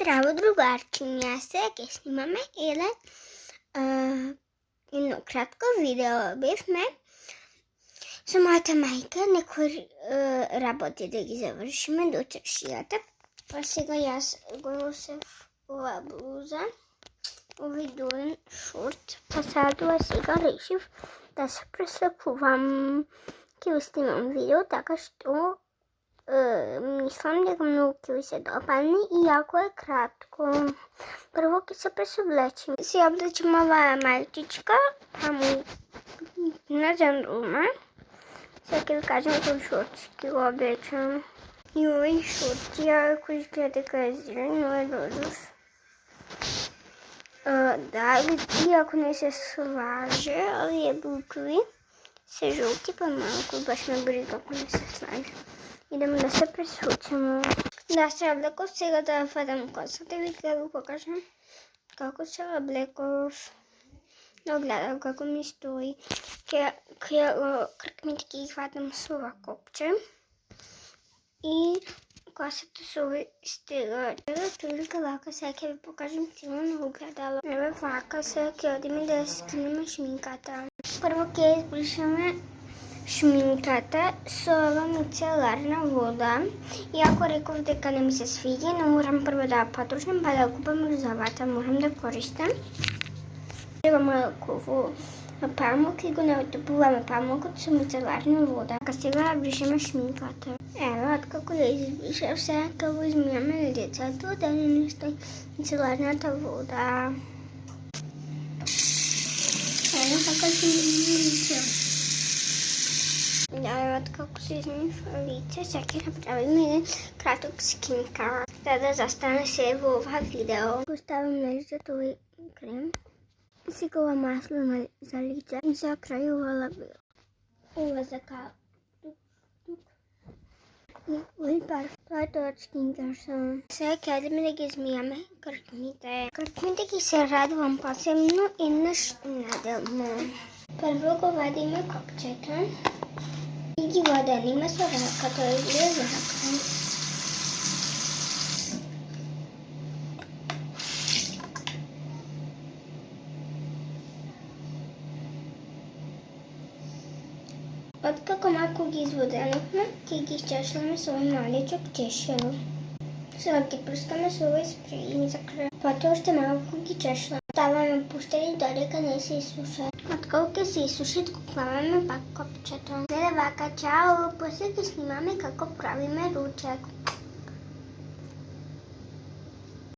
Здраво, другарчиња, сега ќе снимаме едно кратко видео. Бевме со мојата мајка, некои работи да ги завршиме до чаршијата. Па сега јас го носев ова блуза, овој долен шорт. Па сега решив да се преслекувам. Ќе ви снимам видео, така што мислам дека многу ќе ви се допадне и јако е кратко. Прво ќе се пресоблечем. Се облечем оваа мајчичка, таму најден дома. Сега ќе ви кажем кој шорт ќе го облечем. И овој шорт, кој изгледа дека е зелен, но е розов. Да, и ако не се слаже, овие букви се жолти, па малку баш ме брига ако не се слаже. Идемо да се пресучаме. Да се облеков, сега да фатам косата и да ви покажам како се облеков. Но гледам како ми стои. Кркмите ќе ги хватам со ова копче. И косата со овој стега. Толика вака, сега ќе ви покажам цело на огледало. Еве вака, сега ќе одиме да скинеме шминката. Прво ќе избришаме шминката со ова мицеларна вода. Иако реков дека не ми се свиѓа, но морам прво да ја потрошам, па да купам розовата, морам да користам. Треба малку памук и го натопуваме памукот со мицеларна вода. Така сега бришеме шминката. Ево, откако ја избришав, сега ќе го измијаме лицето, да не стои мицеларната вода. Ево, така ќе измијаме. Да, откако се измив лице, сега ќе направиме еден краток скинкар. За да застане се во ова видео. Поставам на лицето овој крем. Сега ова масло за лице. И за крај ова лабело. Ова за тук. И овој парф. Тоа е тоа од скинкар. Сега ќе идеме да ги измијаме кркмите. Кркмите ги се радувам посебно еднаш неделно. Прво го вадиме копчето. И ги вадениме со раката или рака. Откако малку ги изводенохме, ќе ги изчешляме со овој маличок чешел. Сега ги прскаме со овој спреј и за крај. Потоа уште малку ги чешламе. Ставаме пуштери додека не се исушат. Откако ќе се исушат, го клаваме пак копчето. Гледа вака, чао! После ќе снимаме како правиме ручек.